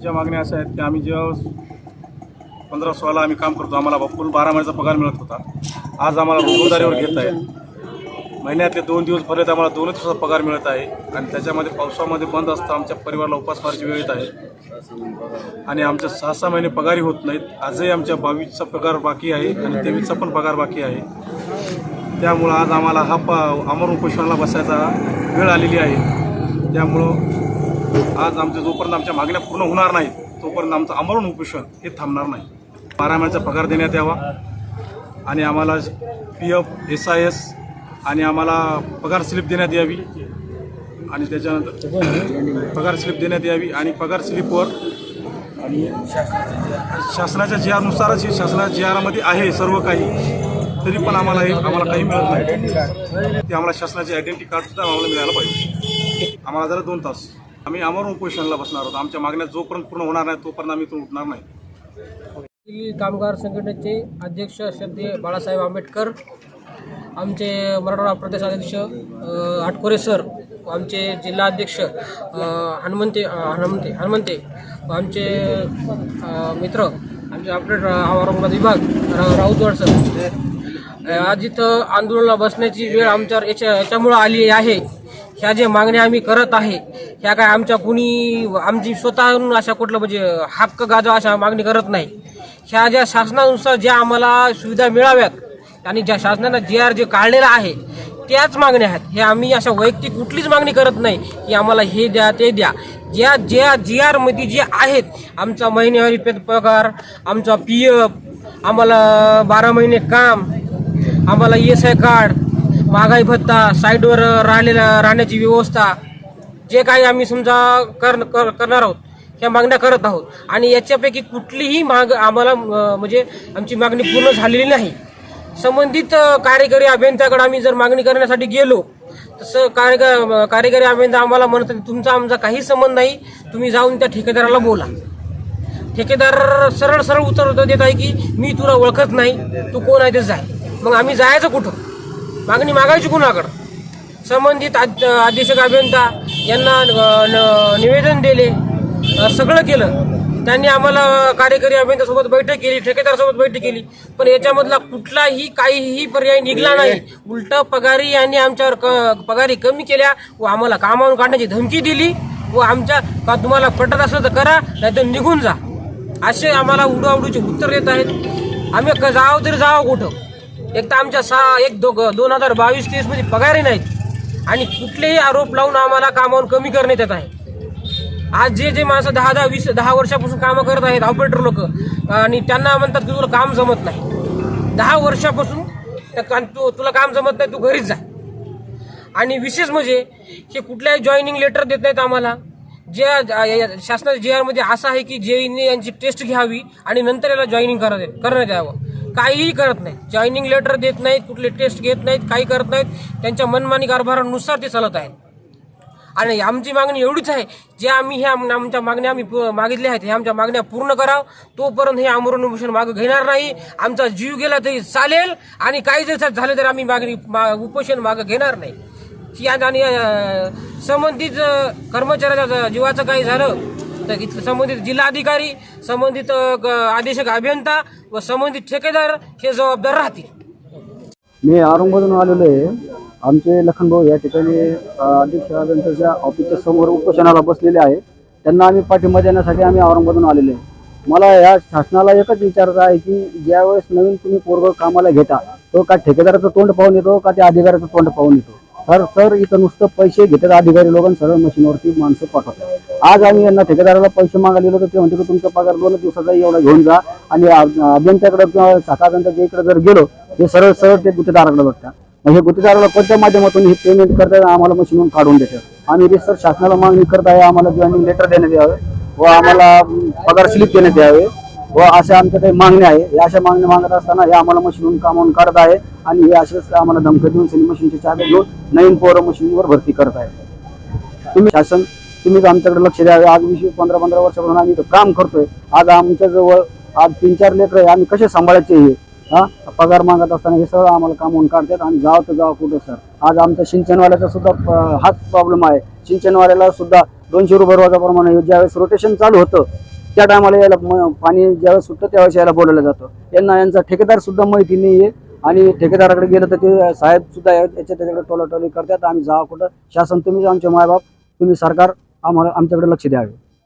आमच्या मागण्या अशा आहेत की आम्ही जेव्हा 15-16 आम्ही काम करतो, आम्हाला फुल 12 महिन्याचा पगार मिळत होता. आज आम्हाला रोजंदारीवर घेत आहे. महिन्यातले 2 दिवस भरले आम्हाला 2 दिवसाचा पगार मिळत आहे आणि त्याच्यामध्ये पावसामध्ये बंद असतं. आमच्या परिवाराला उपासमारची वेळ येत आहे आणि आमच्या 6-6 महिने पगारही होत नाहीत. आजही आमच्या 22चा पगार बाकी आहे आणि 23चा पण पगार बाकी आहे. त्यामुळं आज आम्हाला अमर उपोषणाला बसायचा वेळ आलेली आहे. त्यामुळं आज जोपर्यंत आमच्या मागण्या पूर्ण होणार नाहीत तोपर्यंत आमचं अमर उपोषण हे थांबणार नाही. 12 महिन्याचा पगार देण्यात यावा आणि आम्हाला PF, SIS आणि आम्हाला पगार स्लिप देण्यात यावी आणि त्याच्यानंतर पगार स्लिप देण्यात यावी आणि पगार स्लिपवर आणि शासनाच्या GRनुसारच हे शासनाच्या GRमध्ये आहे सर्व काही, तरी पण आम्हाला काही मिळत नाही. ते आम्हाला शासनाचे आयडेंटिटी कार्डसुद्धा आम्हाला मिळायला पाहिजे. आम्हाला जरा 2 तास आम्ही अमर उपोषणाला बसणार आहोत. आमच्या मागण्या जोपर्यंत पूर्ण होणार नाही तोपर्यंत आम्ही इथून उठणार नाही. कामगार संघटनेचे अध्यक्ष श्रद्धेय बाळासाहेब आंबेडकर, आमचे मराठवाडा प्रदेश अध्यक्ष आटकोरे सर, आमचे जिल्हाध्यक्ष हनुमंते, आमचे मित्र, आमचे ऑपरेटर औरंगाबाद विभाग राऊतवाड सर. आज इथं आंदोलनाला बसण्याची वेळ याच्यामुळं आली आहे. ह्या ज्या मागण्या आम्ही करत आहे ह्या काय आमची स्वतःहून अशा कुठलं म्हणजे हक्क गाजवा अशा मागणी करत नाही. ह्या ज्या शासनानुसार ज्या आम्हाला सुविधा मिळाव्यात आणि ज्या शासनानं GR जे काढलेलं आहे त्याच मागण्या आहेत. हे आम्ही अशा वैयक्तिक कुठलीच मागणी करत नाही की आम्हाला हे द्या ते द्या. ज्या GR मध्ये जे आहेत, आमचा महिन्यावारी पगार, आमचा PF, आम्हाला 12 महिने काम, आम्हाला ESI कार्ड, महागाई भत्ता, साईडवर राहण्याची व्यवस्था, जे काही आम्ही समजा करणार आहोत ह्या मागण्या करत आहोत आणि याच्यापैकी कुठलीही आम्हाला म्हणजे आमची मागणी पूर्ण झालेली नाही. संबंधित कार्यकारी अभियंत्याकडे आम्ही जर मागणी करण्यासाठी गेलो तसं कार्यकारी अभियंता आम्हाला म्हणत तुमचा आमचा काही संबंध नाही, तुम्ही जाऊन त्या ठेकेदाराला बोला. ठेकेदार सरळ उत्तर देत आहे की मी तुला ओळखत नाही, तू कोण आहे ते जाय. मग आम्ही जायचं कुठं? मागणी मागायची कुणाकडं? संबंधित अधीक्षक अभियंता यांना निवेदन दिले, सगळं केलं. त्यांनी आम्हाला कार्यकारी अभियंत्यासोबत बैठक केली, ठेकेदारासोबत बैठक केली, पण याच्यामधला काहीही पर्याय निघाला नाही. उलट पगारी यांनी आमच्यावर पगारी कमी केल्या व आम्हाला कामावून काढण्याची धमकी दिली व का तुम्हाला पटत असलं तर करा नाही तर निघून जा असे आम्हाला उडूचे उत्तर देत आहेत. आम्ही जावं तरी जावं कुठं? एक तर आमच्या 2022-23 मध्ये पगारही नाहीत आणि कुठलेही आरोप लावून आम्हाला कामावून कमी करण्यात येत आहे. आज जे माणसं 10 वर्षापासून कामं करत आहेत ऑपरेटर लोक आणि त्यांना म्हणतात की तुला काम जमत नाही. 10 वर्षापासून तुला काम जमत नाही, तू घरीच जा. आणि विशेष म्हणजे हे कुठल्याही जॉईनिंग लेटर देत नाहीत आम्हाला. जे शासनाच्या GR मध्ये असं आहे की JEE यांची टेस्ट घ्यावी आणि नंतर याला जॉईनिंग करण्यात यावं. काहीही करत नाहीत. जॉईनिंग लेटर देत नाहीत, कुठले टेस्ट घेत नाहीत, काही करत नाहीत. त्यांच्या मनमानी कारभारानुसार ते चालत आहेत. आणि आमची मागणी एवढीच आहे, जे आम्ही आमच्या मागण्या मागितल्या आहेत ह्या आमच्या मागण्या पूर्ण करावं. तोपर्यंत हे आमरण उपोषण मागं घेणार नाही. आमचा जीव गेला तरी चालेल आणि काही जर झालं तर आम्ही उपोषण मागं घेणार नाही. आणि संबंधित कर्मचाऱ्याच्या जीवाचं काही झालं तर संबंधित जिल्हाधिकारी, संबंधित अधीक्षक अभियंता व संबंधित ठेकेदार हे जबाबदार राहतील. मी औरंगाबादहून आलेलो आहे. आमचे लखनभाऊ या ठिकाणी अध्यक्ष अभियंत्याच्या ऑफिसच्या समोर उपोषणाला बसलेले आहे. त्यांना आम्ही पाठिंबा देण्यासाठी आम्ही औरंगाबादहून आलेलो आहे. मला या शासनाला एकच विचारायचं आहे की ज्यावेळेस नवीन तुम्ही पोरग कामाला घेता तो का ठेकेदाराचं तोंड पाहून येतो का त्या अधिकाऱ्याचं तोंड पाहून येतो? सर इथं नुसतं पैसे घेतात अधिकारी लोक, सरळ मशीनवरती माणसं पाठवतात. आज आम्ही यांना ठेकेदाराला पैसे मागायला गेलो तर ते म्हणते की तुमचा पगार 2 दिवसाचा एवढा घेऊन जा आणि अभियंत्याकडे किंवा शाखा अभियंत्याच्या इकडे जर गेलो ते सरळ ते गुत्तेदाराकडे बघतात. हे गुत्तेदाराला कोणत्या माध्यमातून हे पेमेंट करतात आम्हाला मशीनवरून काढून देतात. आम्ही रिसर शासनाला मागणी करत आहे आम्हाला जॉईनिंग लेटर देण्यात यावे व आम्हाला पगार स्लिप देण्यात यावे व अशा आमच्या काही मागण्या आहे. या अशा मागण्या मागत असताना हे आम्हाला मशीनवरून कामावून काढत आहे आणि हे असेच आम्हाला धमकी देऊन सिली मशीनची चाबी घेऊन नवीन पोरं मशीनवर भरती करत आहे. तुम्हीच आमच्याकडे लक्ष द्यावे. आज 20-15 वर्षापासून आम्ही इथं काम करतोय. आज आमच्या जवळ 3-4 लेकर आहे. आम्ही कसे सांभाळायचे हे? पगार मागत असताना हे सगळं आम्हाला कामावून काढतात आणि जावं कुठं सर? आज आमच्या सिंचनवाल्याचा सुद्धा हाच प्रॉब्लेम आहे. सिंचनवाल्याला सुद्धा 200 रुपये रोजाप्रमाणे ज्यावेळेस रोटेशन चालू होतं त्या टायमाला यायला पाणी ज्यावेळेस सुटतं त्यावेळेस यायला बोलवलं जातं. यांचा ठेकेदार सुद्धा माहिती नाही आहे आणि ठेकेदाराकडे गेलं तर ते साहेब सुद्धा त्याच्याकडे टोलाटोली करतात. आम्ही जावं कुठं, शासन तुम्हीच आमचे मायबाप, तुम्ही सरकार आम्हाला आमच्याकडे लक्ष द्यावे.